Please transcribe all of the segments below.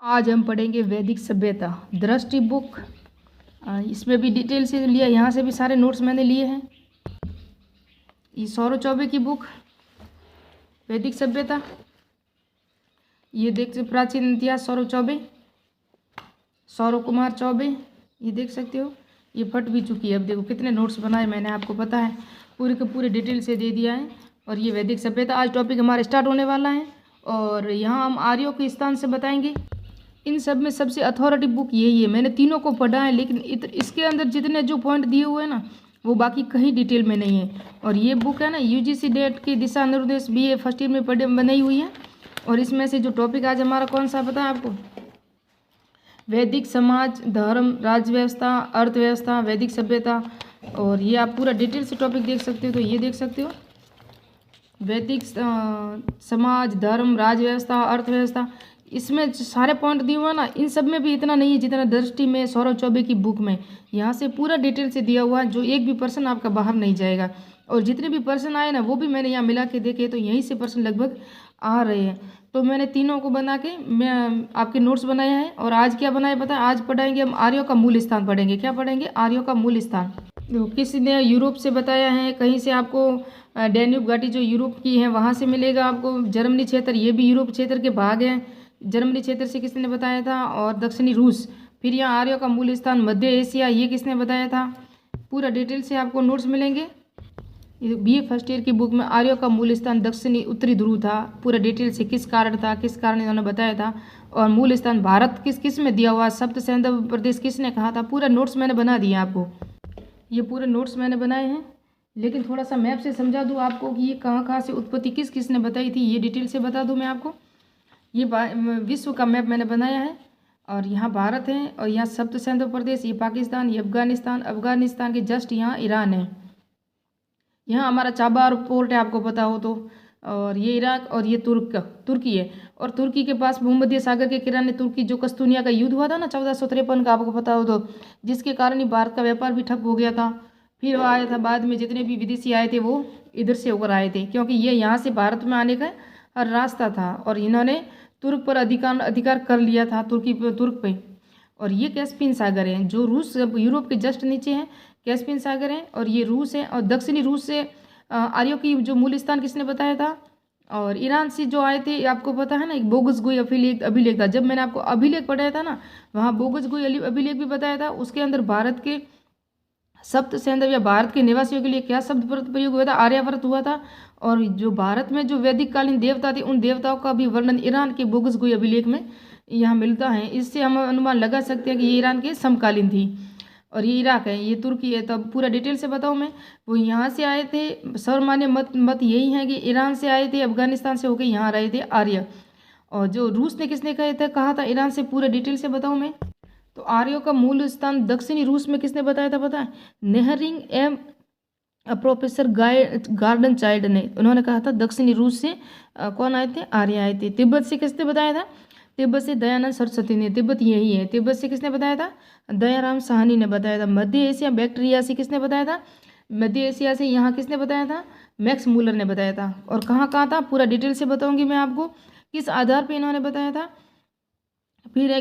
आज हम पढ़ेंगे वैदिक सभ्यता दृष्टि बुक। इसमें भी डिटेल से लिया, यहाँ से भी सारे नोट्स मैंने लिए हैं। ये सौरव चौबे की बुक वैदिक सभ्यता, ये देख सकते प्राचीन इतिहास सौरव चौबे, सौरव कुमार चौबे, ये देख सकते हो। ये फट भी चुकी है। अब देखो कितने नोट्स बनाए मैंने, आपको पता है पूरे के पूरे डिटेल से दे दिया है। और ये वैदिक सभ्यता आज टॉपिक हमारा स्टार्ट होने वाला है। और यहाँ हम आर्यों के स्थान से बताएंगे। इन सब में सबसे अथॉरिटी बुक यही है। मैंने तीनों को पढ़ा है, लेकिन इसके अंदर जितने जो पॉइंट दिए हुए हैं ना, वो बाकी कहीं डिटेल में नहीं है। और ये बुक है ना यूजीसी डेट की दिशा निर्देश बीए फर्स्ट ईयर में पढ़े बनाई हुई है। और इसमें से जो टॉपिक आज हमारा कौन सा पता है आपको? वैदिक समाज, धर्म, राज्य व्यवस्था, अर्थव्यवस्था, वैदिक सभ्यता। और ये आप पूरा डिटेल से टॉपिक देख सकते हो। तो ये देख सकते हो वैदिक समाज, धर्म, राज्य व्यवस्था, अर्थव्यवस्था, इसमें सारे पॉइंट दिए हुए हैं ना। इन सब में भी इतना नहीं है जितना दृष्टि में सौरव चौबे की बुक में। यहाँ से पूरा डिटेल से दिया हुआ है, जो एक भी पर्सन आपका बाहर नहीं जाएगा। और जितने भी पर्सन आए ना, वो भी मैंने यहाँ मिला के देखे, तो यहीं से पर्सन लगभग आ रहे हैं। तो मैंने तीनों को बना के मैं आपके नोट्स बनाए हैं। और आज क्या बनाए पता है? आज पढ़ाएंगे हम आर्यों का मूल स्थान पढ़ेंगे। क्या पढ़ेंगे? आर्यों का मूल स्थान। तो किसी ने यूरोप से बताया है, कहीं से आपको डैन्यूब घाटी जो यूरोप की है वहाँ से मिलेगा आपको। जर्मनी क्षेत्र, ये भी यूरोप क्षेत्र के भाग हैं। जर्मनी क्षेत्र से किसने बताया था? और दक्षिणी रूस। फिर यहाँ आर्यों का मूल स्थान मध्य एशिया, ये किसने बताया था? पूरा डिटेल से आपको नोट्स मिलेंगे। बीए फर्स्ट ईयर की बुक में आर्यों का मूल स्थान दक्षिणी उत्तरी ध्रुव था। पूरा डिटेल से किस कारण था, किस कारण इन्होंने बताया था। और मूल स्थान भारत किस किस में दिया हुआ, सप्त सैंधव प्रदेश किसने कहा था। पूरा नोट्स मैंने बना दिया आपको। ये पूरे नोट्स मैंने बनाए हैं, लेकिन थोड़ा सा मैप से समझा दूँ आपको कि ये कहाँ कहाँ से उत्पत्ति किस किसने बताई थी। ये डिटेल से बता दूँ मैं आपको। ये विश्व का मैप मैंने बनाया है। और यहाँ भारत है, और यहाँ सप्त सैंधव प्रदेश, ये पाकिस्तान, ये अफगानिस्तान, अफगानिस्तान के जस्ट यहाँ ईरान है। यहाँ हमारा चाबार पोर्ट है, आपको पता हो तो। और ये इराक, और ये तुर्की है। और तुर्की के पास भूमध्य सागर के किनारे तुर्की, जो कस्तूनिया का युद्ध हुआ था ना 1453 का, आपको पता हो तो, जिसके कारण ही भारत का व्यापार भी ठप हो गया था। फिर वो आया था बाद में, जितने भी विदेशी आए थे वो इधर से होकर आए थे, क्योंकि ये यहाँ से भारत में आने का रास्ता था। और इन्होंने तुर्क पर अधिकार कर लिया था, तुर्क पे। और ये कैस्पियन सागर है, जो रूस यूरोप के जस्ट नीचे है। कैस्पियन सागर है, और ये रूस है। और दक्षिणी रूस से आर्यों की जो मूल स्थान किसने बताया था? और ईरान से जो आए थे, आपको पता है ना, एक बोगसगोई अभिलेख था। जब मैंने आपको अभिलेख पढ़ाया था ना, वहाँ बोगसगोई अभिलेख भी बताया था। उसके अंदर भारत के सप्त सैंधव या भारत के निवासियों के लिए क्या शब्द प्रयोग हुआ था? आर्यावर्त हुआ था। और जो भारत में जो वैदिक कालीन देवता थे, उन देवताओं का भी वर्णन ईरान के बोगसगोई अभिलेख में यहाँ मिलता है। इससे हम अनुमान लगा सकते हैं कि ये ईरान के समकालीन थी। और ये इराक है, ये तुर्की है। तब पूरा डिटेल से बताऊँ मैं। वो यहाँ से आए थे, सर्वमान्य मत यही है कि ईरान से आए थे, अफगानिस्तान से होकर यहाँ रहे थे आर्य। और जो रूस ने किसने कहा था ईरान से, पूरा डिटेल से बताऊँ मैं। तो आर्यों का मूल स्थान दक्षिणी रूस में किसने बताया था पता है? नेहरिंग एम प्रोफेसर गार्डन चाइल्ड ने, उन्होंने कहा था दक्षिणी रूस से कौन आए थे? आर्य आए थे। तिब्बत से किसने बताया था? तिब्बत से दयानंद सरस्वती ने। तिब्बत यही है। तिब्बत से किसने बताया था? दयाराम साहनी ने बताया था। मध्य एशिया बैक्टीरिया से किसने बताया था? मध्य एशिया से यहाँ किसने बताया था? मैक्स मूलर ने बताया था। और कहाँ कहाँ था पूरा डिटेल से बताऊंगी मैं आपको, किस आधार पर इन्होंने बताया था। फिर है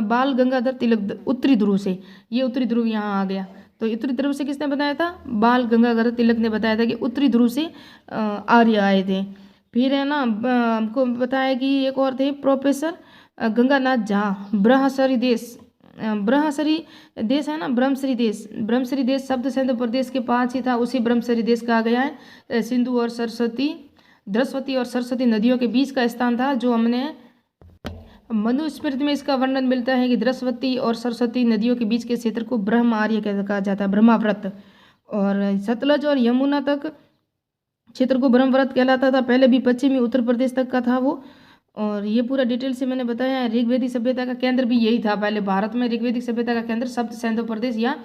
बाल गंगाधर तिलक उत्तरी ध्रुव से, ये उत्तरी ध्रुव यहाँ आ गया। तो उत्तरी ध्रुव से किसने बताया था? बाल गंगाधर तिलक ने बताया था कि उत्तरी ध्रुव से आर्य आए थे। फिर है ना, हमको बताया कि एक और थे प्रोफेसर गंगानाथ झा। ब्रह्मसरी देश है ना, ब्रह्मसरी देश शब्द सिंधु प्रदेश के पास ही था, उसी ब्रह्मसरी देश कहा गया है। सिंधु और द्रस्वती और सरस्वती नदियों के बीच का स्थान था, जो हमने मनुस्मृति में इसका वर्णन मिलता है कि द्रस्वती और सरस्वती नदियों के बीच के क्षेत्र को ब्रह्म आर्य कहा जाता है, ब्रह्माव्रत। और सतलज और यमुना तक क्षेत्र को ब्रह्मव्रत कहलाता था। पहले भी पश्चिमी उत्तर प्रदेश तक का था वो। और ये पूरा डिटेल से मैंने बताया है। ऋग्वेदिक सभ्यता का केंद्र भी यही था पहले भारत में। ऋग्वेदिक सभ्यता का केंद्र सप्त सैंधव प्रदेश या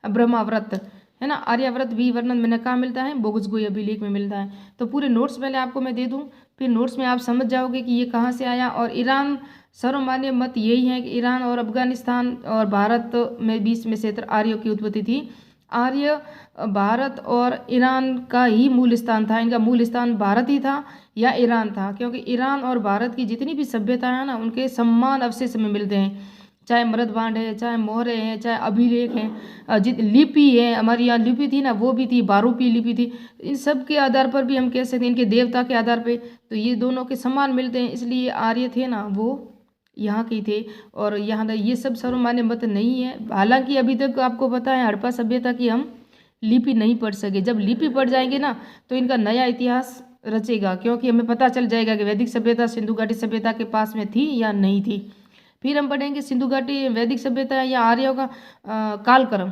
ब्रह्माव्रत है ना। आर्याव्रत भी वर्णन मैंने कहाँ मिलता है? बोगसगोई अभिलेख में मिलता है। तो पूरे नोट्स पहले आपको मैं दे दूँ, फिर नोट्स में आप समझ जाओगे कि ये कहाँ से आया। और ईरान, सर्वमान्य मत यही है कि ईरान और अफगानिस्तान और भारत में बीच में क्षेत्र आर्यों की उत्पत्ति थी। आर्य भारत और ईरान का ही मूल स्थान था, इनका मूल स्थान भारत ही था या ईरान था, क्योंकि ईरान और भारत की जितनी भी सभ्यता है ना, उनके समान अवशेष में मिलते हैं, चाहे मृदभांड है, चाहे मोहरे हैं, चाहे अभिलेख हैं, जित लिपि है, हमारी यहाँ लिपि थी ना, वो भी थी, बारूपी लिपि थी। इन सब के आधार पर भी हम कह सकते हैं, इनके देवता के आधार पे तो ये दोनों के समान मिलते हैं, इसलिए आर्य थे ना वो यहाँ के थे। और यहाँ ये सब सर्वमान्य मत नहीं है। हालांकि अभी तक आपको पता है हड़प्पा सभ्यता की हम लिपि नहीं पढ़ सके। जब लिपि पढ़ जाएंगे ना तो इनका नया इतिहास रचेगा, क्योंकि हमें पता चल जाएगा कि वैदिक सभ्यता सिंधु घाटी सभ्यता के पास में थी या नहीं थी। फिर हम पढ़ेंगे सिंधु घाटी वैदिक सभ्यता या आर्यों का कालक्रम,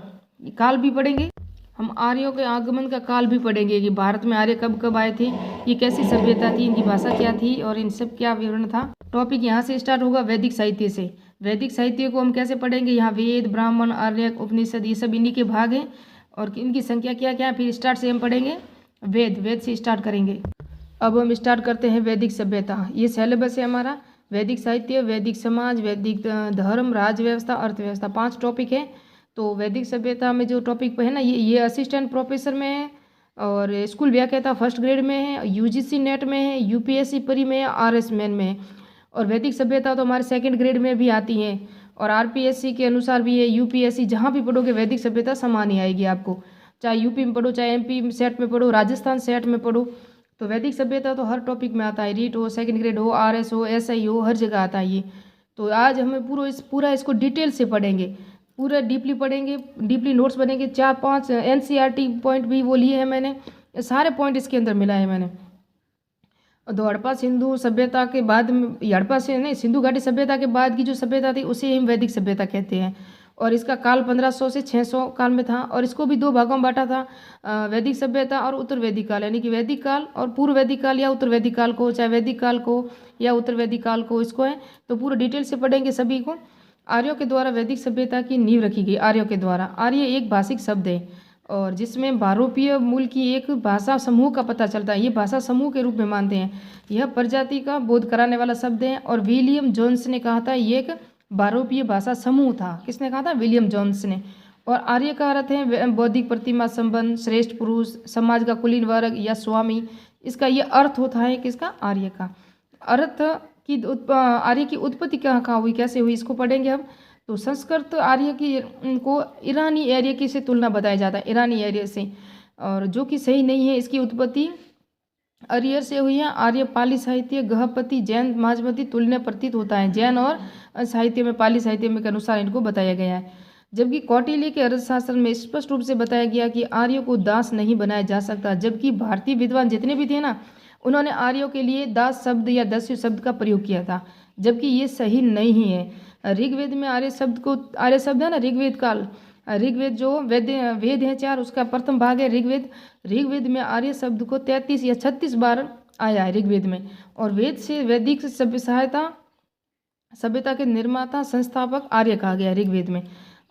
काल भी पढ़ेंगे हम। आर्यों के आगमन का काल भी पढ़ेंगे कि भारत में आर्य कब कब आए थे, ये कैसी सभ्यता थी, इनकी भाषा क्या थी और इन सब क्या विवरण था। टॉपिक यहाँ से स्टार्ट होगा वैदिक साहित्य से। वैदिक साहित्य को हम कैसे पढ़ेंगे, यहाँ वेद, ब्राह्मण, आर्य, उपनिषद ये सब इन्हीं के भाग हैं और इनकी संख्या क्या क्या है। फिर स्टार्ट से हम पढ़ेंगे वेद से स्टार्ट करेंगे। अब हम स्टार्ट करते हैं वैदिक सभ्यता। ये सिलेबस है हमारा, वैदिक साहित्य, वैदिक समाज, वैदिक धर्म, राज व्यवस्था, अर्थव्यवस्था, 5 टॉपिक है। तो वैदिक सभ्यता में जो टॉपिक है ना, ये असिस्टेंट प्रोफेसर में है और स्कूल व्याख्याता फर्स्ट ग्रेड में है, यूजीसी नेट में है, यूपीएससी प्री में है, आरएस मेन में है। और वैदिक सभ्यता तो हमारे सेकंड ग्रेड में भी आती हैं और आरपीएससी के अनुसार भी है, यूपीएससी जहाँ भी पढ़ोगे वैदिक सभ्यता समान ही आएगी आपको, चाहे यूपी में पढ़ो, चाहे एमपी सेट में पढ़ो, राजस्थान सेट में पढ़ो। तो वैदिक सभ्यता तो हर टॉपिक में आता है, रीट हो, सेकंड ग्रेड हो, आरएस हो, एसआई हो, हर जगह आता है ये। तो आज हमें पूरा इसको डिटेल से पढ़ेंगे, पूरा डीपली पढ़ेंगे, डीपली नोट्स बनेंगे। 4-5 एनसीईआरटी पॉइंट भी वो लिए हैं मैंने, सारे पॉइंट इसके अंदर मिलाए हैं मैंने। तो हड़प्पा सिंधु सभ्यता के बाद हड़प्पा से नहीं, सिंधु घाटी सभ्यता के बाद की जो सभ्यता थी उसे हम वैदिक सभ्यता कहते हैं। और इसका काल 1500 से 600 काल में था और इसको भी 2 भागों में बांटा था, वैदिक सभ्यता और उत्तर वैदिक काल, यानी कि वैदिक काल और पूर्व वैदिक काल या उत्तर वैदिक काल को, चाहे वैदिक काल को या उत्तर वैदिक काल को, इसको है। तो पूरा डिटेल से पढ़ेंगे सभी को। आर्यों के द्वारा वैदिक सभ्यता की नींव रखी गई। आर्यों के द्वारा, आर्य एक भाषिक शब्द है और जिसमें बारोपीय मूल की एक भाषा समूह का पता चलता है। ये भाषा समूह के रूप में मानते हैं। यह प्रजाति का बोध कराने वाला शब्द है और विलियम जोन्स ने कहा था ये एक बारोपीय भाषा समूह था। किसने कहा था? विलियम जोन्स ने। और आर्य का अर्थ है बौद्धिक प्रतिमा संबंध, श्रेष्ठ पुरुष, समाज का कुलीन वर्ग या स्वामी। इसका ये अर्थ होता है किसका? आर्य का। अर्थ की आर्य की उत्पत्ति कहाँ हुई, कैसे हुई, इसको पढ़ेंगे हम। तो संस्कृत आर्य की को ईरानी आर्य की से तुलना बताया जाता है, ईरानी आर्य से, और जो कि सही नहीं है। इसकी उत्पत्ति आर्यर से हुई है। आर्य पाली साहित्य, गहपति, जैन, माजमती तुलनीय प्रतीत होता है। जैन और साहित्य में, पाली साहित्य में के अनुसार इनको बताया गया है। जबकि कौटिल्य के अर्थशास्त्र में स्पष्ट रूप से बताया गया कि आर्यों को दास नहीं बनाया जा सकता। जबकि भारतीय विद्वान जितने भी थे ना, उन्होंने आर्यों के लिए दास शब्द या दस्यु शब्द का प्रयोग किया था, जबकि ये सही नहीं है। ऋग्वेद में आर्य शब्द है ना, ऋग्वेद काल, ऋग्वेद जो वेद है 4, उसका प्रथम भाग है ऋग्वेद। ऋग्वेद में आर्य शब्द को 33 या 36 बार आया है ऋग्वेद में। और वेद से वैदिक सभ्यता के निर्माता, संस्थापक आर्य कहा गया है ऋग्वेद में।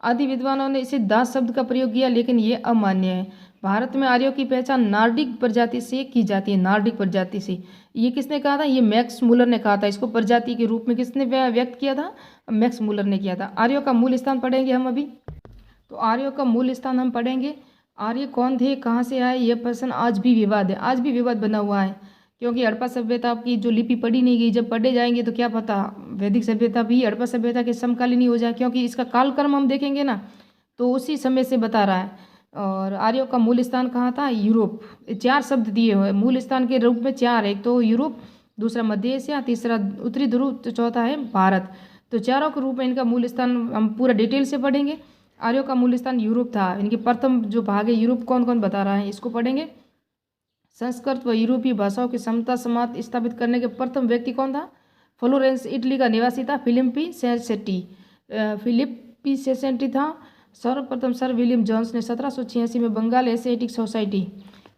आदि विद्वानों ने इसे दास शब्द का प्रयोग किया, लेकिन ये अमान्य है। भारत में आर्यों की पहचान नार्डिक प्रजाति से की जाती है, नार्डिक प्रजाति से। ये किसने कहा था? ये मैक्स मूलर ने कहा था। इसको प्रजाति के रूप में किसने व्यक्त किया था? मैक्स मूलर ने किया था। आर्यों का मूल स्थान पढ़ेंगे हम अभी। तो आर्यों का मूल स्थान हम पढ़ेंगे। आर्य कौन थे, कहाँ से आए, यह प्रश्न आज भी विवाद है, आज भी विवाद बना हुआ है, क्योंकि हड़प्पा सभ्यता की जो लिपि पढ़ी नहीं गई। जब पढ़े जाएंगे तो क्या पता वैदिक सभ्यता भी हड़प्पा सभ्यता के समकालीन ही हो जाए, क्योंकि इसका कालक्रम हम देखेंगे ना तो उसी समय से बता रहा है। और आर्यों का मूल स्थान कहाँ था? यूरोप। 4 शब्द दिए हुए मूल स्थान के रूप में, 4। एक तो यूरोप, दूसरा मध्य एशिया, तीसरा उत्तरी ध्रुव, तो चौथा है भारत। तो चारों के रूप में इनका मूल स्थान हम पूरा डिटेल से पढ़ेंगे। आर्यों का मूल स्थान यूरोप था। इनके प्रथम जो भाग है यूरोप, कौन कौन बता रहा है, इसको पढ़ेंगे। संस्कृत व यूरोपीय भाषाओं की समता समाज स्थापित करने के प्रथम व्यक्ति कौन था? फ्लोरेंस, इटली का निवासी था फिलिप्पी सेसेंटी था। सर्वप्रथम सर विलियम जोन्स ने 1786 में बंगाल एशियाटिक सोसाइटी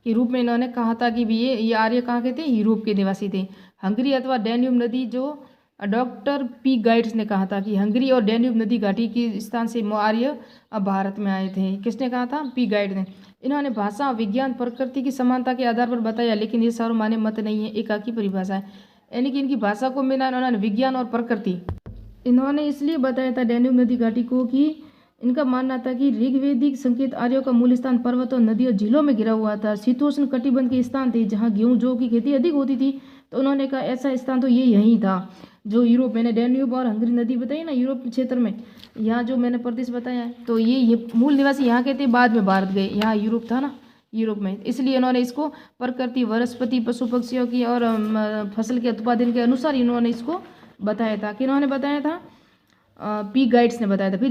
के रूप में इन्होंने कहा था कि ये आर्य कहाँ के थे? यूरोप के निवासी थे। हंगरी अथवा डैन्यूब नदी, जो डॉक्टर पी गाइड्स ने कहा था कि हंगरी और डैन्यूब नदी घाटी के स्थान से आर्य भारत में आए थे। किसने कहा था? पी गाइड ने। इन्होंने भाषा, विज्ञान, प्रकृति की समानता के आधार पर बताया, लेकिन ये सर्वमान्य मत नहीं है, एकाकी परिभाषा है। यानी कि इनकी भाषा को मिला इन्होंने विज्ञान और प्रकृति, इन्होंने इसलिए बताया था डैन्यूब नदी घाटी को कि इनका मानना था कि ऋग्वेदिक संकेत आर्यों का मूल स्थान पर्वतों, नदियों, झीलों में घिरा हुआ था। शीतोष्ण कटिबंध के स्थान थे जहाँ गेहूं जौ की खेती अधिक होती थी। तो उन्होंने कहा ऐसा स्थान तो ये यही था जो यूरोप, मैंने डैन्यूब और हंगरी नदी बताई ना यूरोप क्षेत्र में, यहाँ जो मैंने प्रदेश बताया है, तो ये मूल निवासी यहाँ के थे, बाद में भारत गए। यहाँ यूरोप था ना, यूरोप में, इसलिए इन्होंने इसको प्रकृति, वनस्पति, पशु पक्षियों की और फसल के उत्पादन के अनुसार इन्होंने इसको बताया था। कि इन्होंने बताया था पी गाइड्स ने बताया था। फिर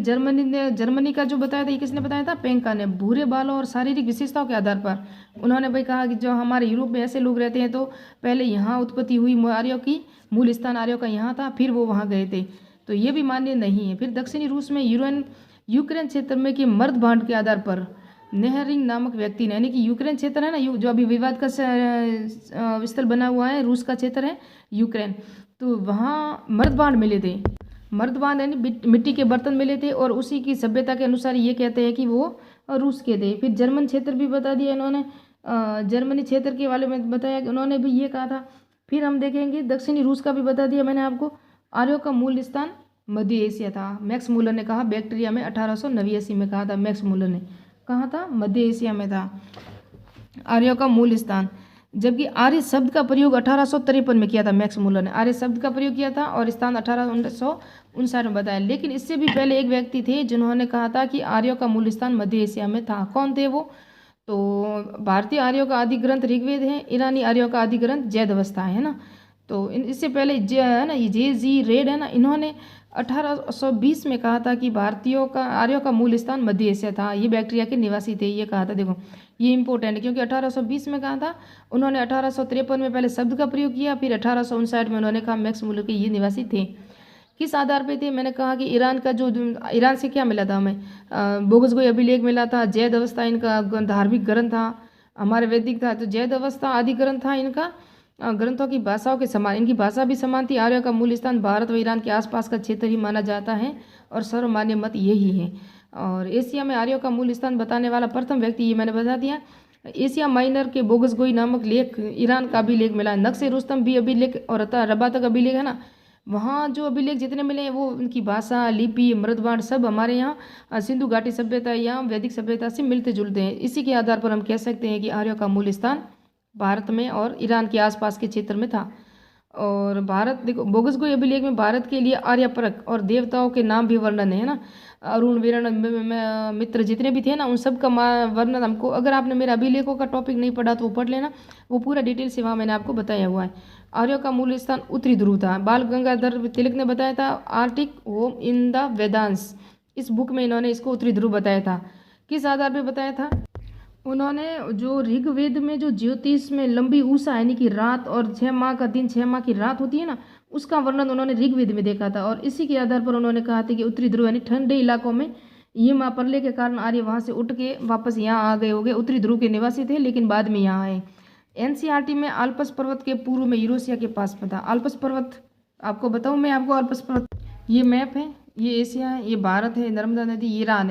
जर्मनी का जो बताया था, ये किसने बताया था? पेंका ने। भूरे बालों और शारीरिक विशेषताओं के आधार पर उन्होंने भाई कहा कि जो हमारे यूरोप में ऐसे लोग रहते हैं, तो पहले यहाँ उत्पत्ति हुई आर्यों की, मूल स्थान आर्यों का यहाँ था, फिर वो वहाँ गए थे। तो ये भी मान्य नहीं है। फिर दक्षिणी रूस में यूक्रेन क्षेत्र में कि मर्द भांड के आधार पर नेहरिंग नामक व्यक्ति ने, यानी कि यूक्रेन क्षेत्र है ना, जो अभी विवाद का स्थल बना हुआ है, रूस का क्षेत्र है यूक्रेन, तो वहाँ मर्द भांड मिले थे। मर्दबान यानी मिट्टी के बर्तन मिले थे, और उसी की सभ्यता के अनुसार ये कहते हैं कि वो रूस के थे। फिर जर्मन क्षेत्र भी बता दिया इन्होंने, जर्मनी क्षेत्र के वाले में बताया कि उन्होंने भी ये कहा था। फिर हम देखेंगे दक्षिणी रूस का भी बता दिया मैंने आपको। आर्यों का मूल स्थान मध्य एशिया था। मैक्स मूलर ने कहा बैक्टीरिया में 1889 में कहा था, मैक्स मूलर ने कहा था मध्य एशिया में था आर्यों का मूल स्थान। जबकि आर्य शब्द का प्रयोग 1853 में किया था मैक्स मूलर ने, आर्य शब्द का प्रयोग किया था, और स्थान 1859 में बताया। लेकिन इससे भी पहले एक व्यक्ति थे जिन्होंने कहा था कि आर्यों का मूल स्थान मध्य एशिया में था। कौन थे वो? तो भारतीय आर्यों का आदि ग्रंथ ऋग्वेद है, ईरानी आर्यों का आदि ग्रंथ जैद अवस्था है ना। तो इससे पहले है ना, ये जे.जी. रेड है ना, इन्होंने 1820 में कहा था कि भारतीयों का, आर्यों का मूल स्थान मध्य एशिया था, ये बैक्टीरिया के निवासी थे, ये कहा था। देखो ये इंपॉर्टेंट है, क्योंकि 1820 में कहा था उन्होंने, 1853 में पहले शब्द का प्रयोग किया, फिर 1859 में उन्होंने कहा मैक्स मूलर के ये निवासी थे। किस आधार पे थे? मैंने कहा कि ईरान का जो, ईरान से क्या मिला था हमें? बोगसगोई अभिलेख मिला था, जैद अवस्था इनका धार्मिक ग्रंथ था, हमारे वैदिक था, तो जैद अवस्था आदि ग्रंथ था इनका। ग्रंथों की भाषाओं के समान, इनकी भाषा भी समान थी। आर्यों का मूल स्थान भारत व ईरान के आसपास का क्षेत्र ही माना जाता है, और सर्वमान्य मत यही है। और एशिया में आर्यों का मूल स्थान बताने वाला प्रथम व्यक्ति, ये मैंने बता दिया, एशिया माइनर के बोगसगोई नामक लेख, ईरान का अभिलेख मिला है। नक्शे रुस्तम भी अभिलेख और रबा तक अभिलेख है ना, वहाँ जो अभिलेख जितने मिले हैं वो उनकी भाषा, लिपि, मृदबाण सब हमारे यहाँ सिंधु घाटी सभ्यता या वैदिक सभ्यता से मिलते जुलते हैं। इसी के आधार पर हम कह सकते हैं कि आर्यों का मूल स्थान भारत में और ईरान के आसपास के क्षेत्र में था। और भारत, देखो बोगसगोई अभिलेख में भारत के लिए आर्यपरक और देवताओं के नाम भी वर्णन है ना, अरुण, वीरण, मित्र जितने भी थे ना, उन सब का वर्णन हमको, अगर आपने मेरे अभिलेखों का टॉपिक नहीं पढ़ा तो वो पढ़ लेना, वो पूरा डिटेल से वहाँ मैंने आपको बताया हुआ है। आर्यों का मूल स्थान उत्तरी ध्रुव था। बाल गंगाधर तिलक ने बताया था आर्टिक होम इन द वेदांस, इस बुक में इन्होंने इसको उत्तरी ध्रुव बताया था। किस आधार पर बताया था? उन्होंने जो ऋग्वेद में जो ज्योतिष में लंबी उषा यानी कि रात, और 6 माह का दिन 6 माह की रात होती है ना, उसका वर्णन उन्होंने ऋग्वेद में देखा था। और इसी के आधार पर उन्होंने कहा था कि उत्तरी ध्रुव यानी ठंडे इलाकों में ये महाप्रलय के कारण आर्य वहाँ से उठ के वापस यहाँ आ गए होंगे। उत्तरी ध्रुव के निवासी थे लेकिन बाद में यहाँ आए। एनसीईआरटी में आल्प्स पर्वत के पूर्व में यूरेशिया के पास में था। आल्प्स पर्वत आपको बताऊँ मैं आपको, आल्प्स पर्वत ये मैप है, ये एशिया है, ये भारत है, नर्मदा नदी ईरान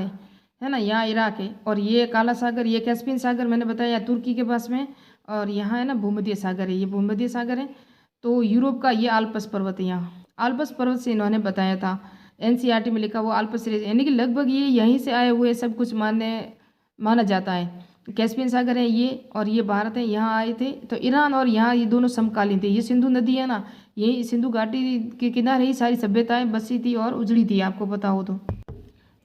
है ना, यहाँ इराक है, और ये काला सागर, ये कैस्पियन सागर मैंने बताया तुर्की के पास में, और यहाँ है ना भूमध्य सागर है, ये भूमध्य सागर है। तो यूरोप का ये आल्प्स पर्वत है, यहाँ आल्प्स पर्वत से इन्होंने बताया था। एनसीईआरटी में लिखा वो आल्प्स रेंज, यानी कि लगभग ये यहीं से आए हुए सब कुछ माना जाता है। कैस्पियन सागर है ये, और ये भारत है, यहाँ आए थे। तो ईरान और यहाँ ये दोनों समकालीन थे। ये सिंधु नदी है ना, यही सिंधु घाटी के किनारे ही सारी सभ्यताएं बसी थी और उजड़ी थी, आपको पता हो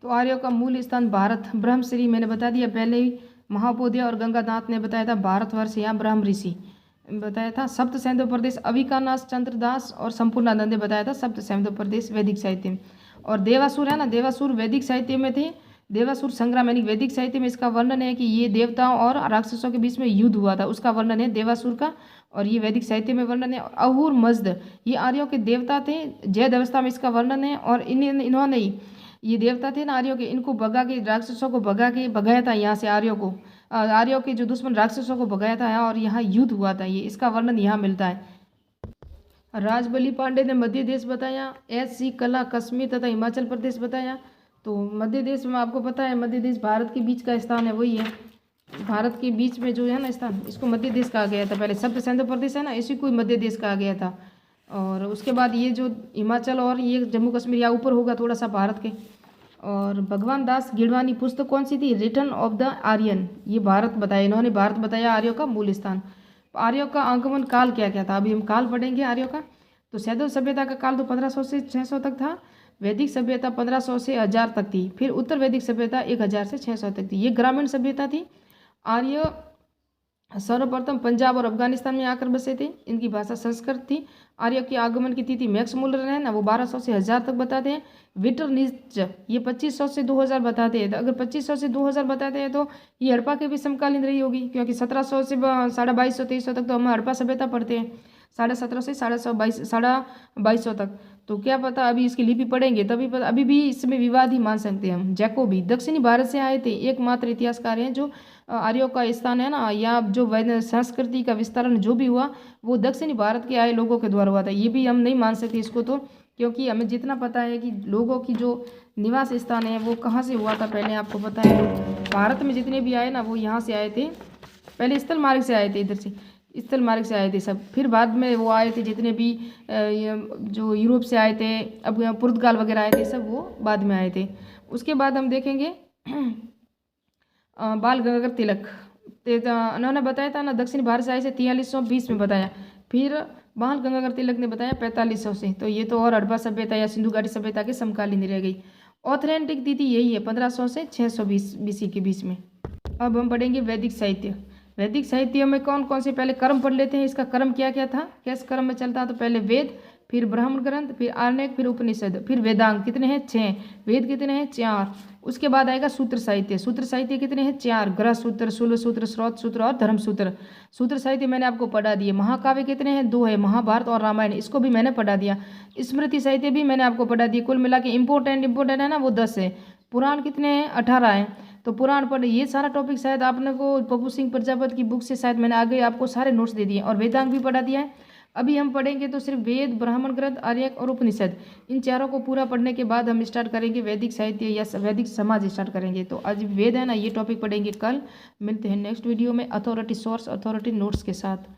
तो आर्यों का मूल स्थान भारत, ब्रह्मश्री मैंने बता दिया पहले ही। महाबोधिया और गंगानाथ ने बताया था भारतवर्ष या ब्रह्म ऋषि बताया था। सप्त सैंधव प्रदेश अविकानाथ चंद्रदास और संपूर्णानंद ने बताया था सप्त सैंधव प्रदेश वैदिक साहित्य में। और देवासुर है ना, देवासुर वैदिक साहित्य में थे। देवासुर संग्राम यानी वैदिक साहित्य में इसका वर्णन है कि ये देवताओं और राक्षसों के बीच में युद्ध हुआ था, उसका वर्णन है देवासुर का, और ये वैदिक साहित्य में वर्णन है। अहुर मज्द ये आर्यों के देवता थे, जैद अवस्था में इसका वर्णन है। और इन्होंने ही, ये देवता थे ना आर्यों के, इनको भगा के, राक्षसों को भगाया था यहाँ से, आर्यों के जो दुश्मन राक्षसों को भगाया था, और यहाँ युद्ध हुआ था, ये इसका वर्णन यहाँ मिलता है। राजबली पांडे ने मध्य देश बताया, एस.सी. कला कश्मीर तथा हिमाचल प्रदेश बताया। तो मध्य देश में आपको पता है, मध्य देश भारत के बीच का स्थान है, वही है भारत के बीच में जो है ना स्थान, इसको मध्य देश कहा गया था। पहले सप्त सैंधव प्रदेश है ना, इसी को मध्य देश कहा गया था। और उसके बाद ये जो हिमाचल और ये जम्मू कश्मीर या ऊपर होगा थोड़ा सा भारत के, और भगवान दास गिड़वानी पुस्तक कौन सी थी? Return of the Aryan. ये भारत बताया, इन्होंने भारत बताया आर्यों का मूल स्थान। आर्यों का आगमन काल क्या क्या था? अभी हम काल पढ़ेंगे आर्यों का। तो सैंधव सभ्यता का काल तो 1500 से 600 तक था। वैदिक सभ्यता 1500 से 1000 तक थी। फिर उत्तर वैदिक सभ्यता 1000 से 600 तक थी। ये ग्रामीण सभ्यता थी। आर्य सर्वप्रथम पंजाब और अफगानिस्तान में आकर बसे थे। इनकी भाषा संस्कृत थी। आर्यों के आगमन की तिथि मैक्स मुलर है ना, वो 1200 से 1000 तक बताते हैं। विटर निच ये 2500 से 2000 बताते हैं। तो अगर 2500 से 2000 बताते हैं तो ये हड़प्पा के भी समकालीन रही होगी, क्योंकि 1700 से 2250 2300 तक तो हम हड़प्पा सभ्यता पढ़ते हैं, 1750 से 2250 तक। तो क्या पता अभी इसकी लिपि पढ़ेंगे तभी पता, अभी भी इसमें विवाद ही मान सकते हैं हम। जैकोबी दक्षिणी भारत से आए थे, एकमात्र इतिहासकार हैं जो आर्यों का स्थान है ना, या जो संस्कृति का विस्तारण जो भी हुआ वो दक्षिणी भारत के आए लोगों के द्वारा हुआ था। ये भी हम नहीं मान सकते इसको, तो क्योंकि हमें जितना पता है कि लोगों की जो निवास स्थान है वो कहाँ से हुआ था, पहले आपको पता है भारत में जितने भी आए ना वो यहाँ से आए थे। पहले स्थल मार्ग से आए थे, इधर से स्थल मार्ग से आए थे सब। फिर बाद में वो आए थे जितने भी जो यूरोप से आए थे, अब पुर्तगाल वगैरह आए थे, सब वो बाद में आए थे। उसके बाद हम देखेंगे बाल गंगाधर तिलक, उन्होंने बताया था ना दक्षिण भारत से आए से 4320 में बताया। फिर बाल गंगाधर तिलक ने बताया 4500 से। तो ये तो और हड़प्पा सभ्यता या सिंधु घाटी सभ्यता के समकालीन रह गई। ऑथेंटिक तिथि यही है 1500 से 620 बीसी के बीच में। अब हम पढ़ेंगे वैदिक साहित्य। वैदिक साहित्य में कौन कौन से, पहले क्रम पढ़ लेते हैं, इसका क्रम क्या क्या था, कैसे क्रम में चलता। तो पहले वेद, फिर ब्राह्मण ग्रंथ, फिर आरण्यक, फिर उपनिषद, फिर वेदांग। कितने हैं? 6। वेद कितने हैं? 4। उसके बाद आएगा सूत्र साहित्य। सूत्र साहित्य कितने हैं? 4। ग्रह सूत्र, शूल सूत्र, स्रोत सूत्र और धर्म सूत्र। सूत्र साहित्य मैंने आपको पढ़ा दिए। महाकाव्य कितने हैं? 2 है, महाभारत और रामायण, इसको भी मैंने पढ़ा दिया। स्मृति साहित्य भी मैंने आपको पढ़ा दिया। कुल मिला के इंपॉर्टेंट है ना वो 10 है। पुराण कितने हैं? 18 हैं। तो पुराण पढ़, ये सारा टॉपिक शायद आपने को पप्पू सिंह प्रजापति की बुक से शायद मैंने आगे आपको सारे नोट्स दे दिए, और वेदांग भी पढ़ा दिया है। अभी हम पढ़ेंगे तो सिर्फ वेद, ब्राह्मण ग्रंथ, आर्यक और उपनिषद, इन चारों को पूरा पढ़ने के बाद हम स्टार्ट करेंगे वैदिक साहित्य या वैदिक समाज स्टार्ट करेंगे। तो आज वेद है ना, ये टॉपिक पढ़ेंगे। कल मिलते हैं नेक्स्ट वीडियो में अथॉरिटी सोर्स, अथॉरिटी नोट्स के साथ।